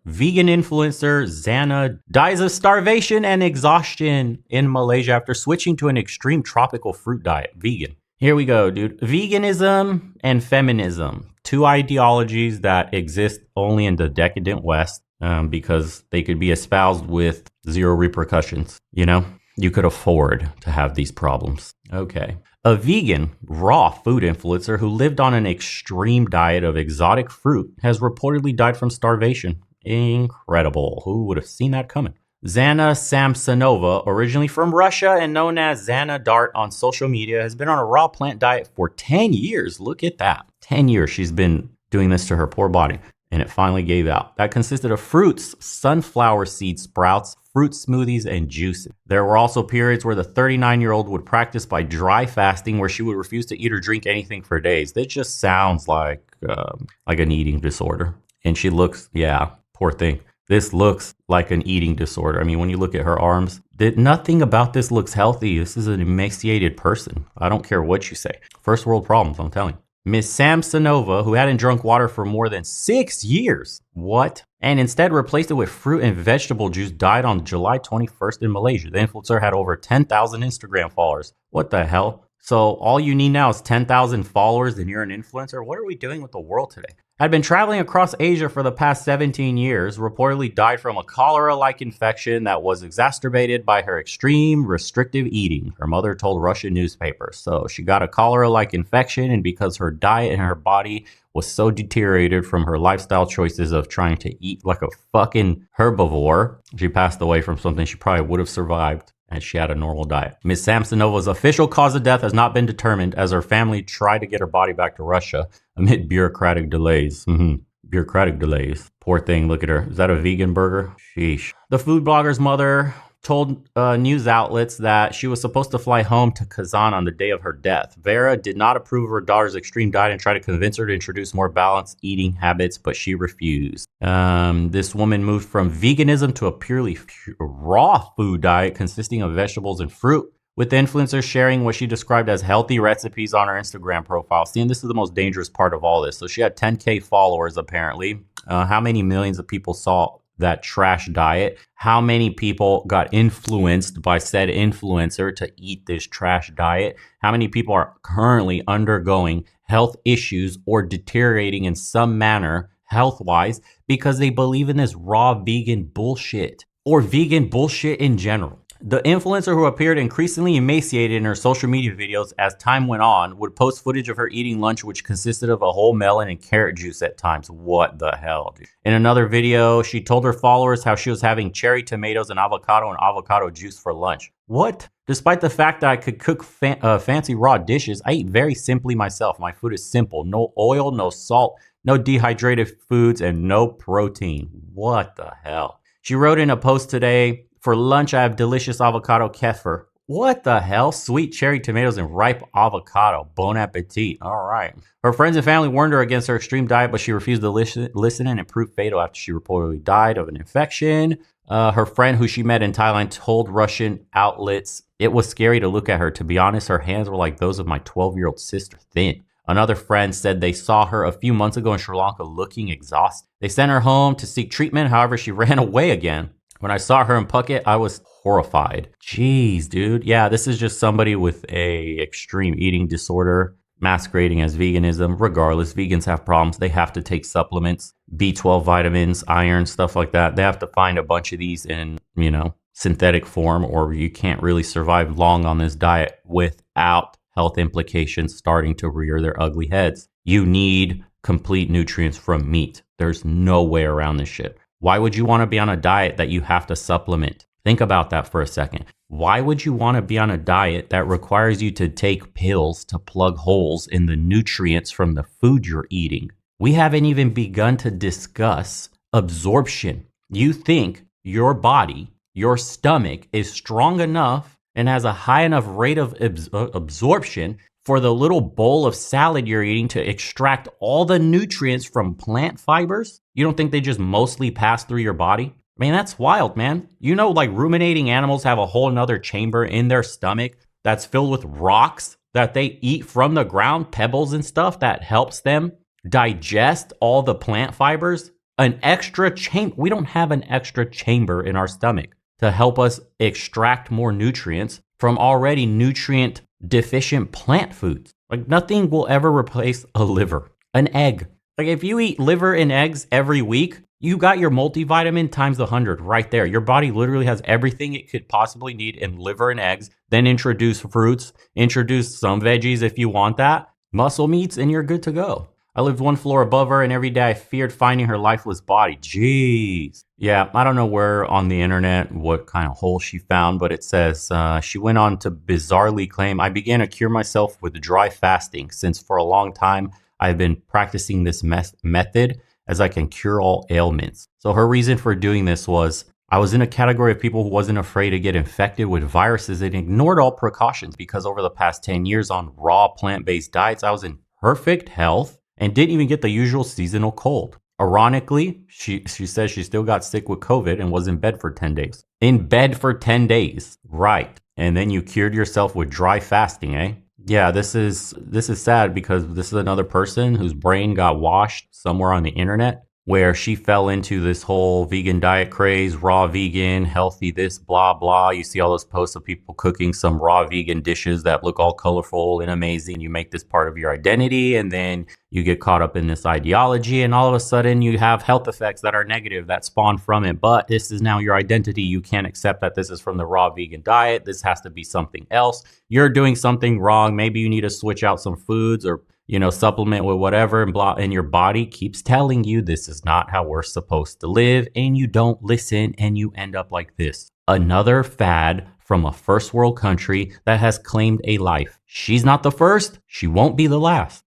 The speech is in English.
Vegan influencer Xana dies of starvation and exhaustion in Malaysia after switching to an extreme tropical fruit diet. Vegan. Here we go, dude. Veganism and feminism. Two ideologies that exist only in the decadent West because they could be espoused with zero repercussions. You know, you could afford to have these problems. Okay. A vegan, raw food influencer who lived on an extreme diet of exotic fruit has reportedly died from starvation. Incredible. Who would have seen that coming? Xana Samsonova, originally from Russia and known as Xana Dart on social media, has been on a raw plant diet for 10 years. Look at that. 10 years she's been doing this to her poor body, and it finally gave out. That consisted of fruits, sunflower seed sprouts, fruit smoothies, and juices. There were also periods where the 39-year-old would practice by dry fasting, where she would refuse to eat or drink anything for days. That just sounds like an eating disorder. And she looks, yeah, poor thing. This looks like an eating disorder. I mean, when you look at her arms, nothing about this looks healthy. This is an emaciated person. I don't care what you say. First world problems, I'm telling you. Miss Samsonova, who hadn't drunk water for more than 6 years, and instead replaced it with fruit and vegetable juice, died on July 21st in Malaysia. The influencer had over 10,000 Instagram followers. What the hell? So all you need now is 10,000 followers and you're an influencer? What are we doing with the world today? Had been traveling across Asia for the past 17 years, reportedly died from a cholera-like infection that was exacerbated by her extreme restrictive eating, her mother told Russian newspapers. So she got a cholera-like infection, and because her diet and her body was so deteriorated from her lifestyle choices of trying to eat like a fucking herbivore, she passed away from something she probably would have survived and she had a normal diet. Ms. Samsonova's official cause of death has not been determined as her family tried to get her body back to Russia amid bureaucratic delays. Bureaucratic delays. Poor thing, look at her. Is that a vegan burger? Sheesh. The food blogger's mother told news outlets that she was supposed to fly home to Kazan on the day of her death. Vera did not approve of her daughter's extreme diet and tried to convince her to introduce more balanced eating habits, but she refused. This woman moved from veganism to a purely raw food diet consisting of vegetables and fruit, with the influencer sharing what she described as healthy recipes on her Instagram profile. See, and this is the most dangerous part of all this. So she had 10K followers, apparently. How many millions of people saw that trash diet? How many people got influenced by said influencer to eat this trash diet? How many people are currently undergoing health issues or deteriorating in some manner health-wise because they believe in this raw vegan bullshit or vegan bullshit in general? The influencer, who appeared increasingly emaciated in her social media videos as time went on, would post footage of her eating lunch, which consisted of a whole melon and carrot juice at times. What the hell, dude? In another video, she told her followers how she was having cherry tomatoes and avocado juice for lunch. What? Despite the fact that I could cook fancy raw dishes, I eat very simply myself. My food is simple. No oil, no salt, no dehydrated foods, and no protein. What the hell? She wrote in a post today, "For lunch, I have delicious avocado kefir." What the hell? Sweet cherry tomatoes and ripe avocado. Bon appetit. All right. Her friends and family warned her against her extreme diet, but she refused to listen, and it proved fatal after she reportedly died of an infection. Her friend, who she met in Thailand, told Russian outlets it was scary to look at her. To be honest, her hands were like those of my 12-year-old sister, thin. Another friend said they saw her a few months ago in Sri Lanka looking exhausted. They sent her home to seek treatment. However, she ran away again. When I saw her in Phuket, I was horrified. Jeez, dude. Yeah, this is just somebody with a extreme eating disorder masquerading as veganism. Regardless, vegans have problems. They have to take supplements, B12 vitamins, iron, stuff like that. They have to find a bunch of these in, synthetic form, or you can't really survive long on this diet without health implications starting to rear their ugly heads. You need complete nutrients from meat. There's no way around this shit. Why would you want to be on a diet that you have to supplement? Think about that for a second. Why would you want to be on a diet that requires you to take pills to plug holes in the nutrients from the food you're eating? We haven't even begun to discuss absorption. You think your body, your stomach, is strong enough and has a high enough rate of absorption for the little bowl of salad you're eating to extract all the nutrients from plant fibers? You don't think they just mostly pass through your body? I mean, that's wild, man. Like ruminating animals have a whole nother chamber in their stomach that's filled with rocks that they eat from the ground, pebbles and stuff that helps them digest all the plant fibers. an extra chamber. We don't have an extra chamber in our stomach to help us extract more nutrients from already nutrient deficient plant foods. Like nothing will ever replace a liver, an egg. Like if you eat liver and eggs every week, you got your multivitamin times 100 right there. Your body literally has everything it could possibly need in liver and eggs. Then introduce fruits, introduce some veggies if you want that, muscle meats, and you're good to go. I lived one floor above her, and every day I feared finding her lifeless body. Jeez. Yeah, I don't know where on the internet, what kind of hole she found, but it says she went on to bizarrely claim, I began to cure myself with dry fasting since for a long time I've been practicing this method as I can cure all ailments. So her reason for doing this was, I was in a category of people who wasn't afraid to get infected with viruses and ignored all precautions because over the past 10 years on raw plant-based diets, I was in perfect health and didn't even get the usual seasonal cold. Ironically, she says she still got sick with COVID and was in bed for 10 days. In bed for 10 days. Right. And then you cured yourself with dry fasting, eh? Yeah, this is sad because this is another person whose brain got washed somewhere on the internet where she fell into this whole vegan diet craze, raw vegan, healthy this, blah, blah. You see all those posts of people cooking some raw vegan dishes that look all colorful and amazing. You make this part of your identity and then you get caught up in this ideology and all of a sudden you have health effects that are negative that spawn from it. But this is now your identity. You can't accept that this is from the raw vegan diet. This has to be something else. You're doing something wrong. Maybe you need to switch out some foods or supplement with whatever and blah, and your body keeps telling you this is not how we're supposed to live, and you don't listen, and you end up like this. Another fad from a first world country that has claimed a life. She's not the first. She won't be the last.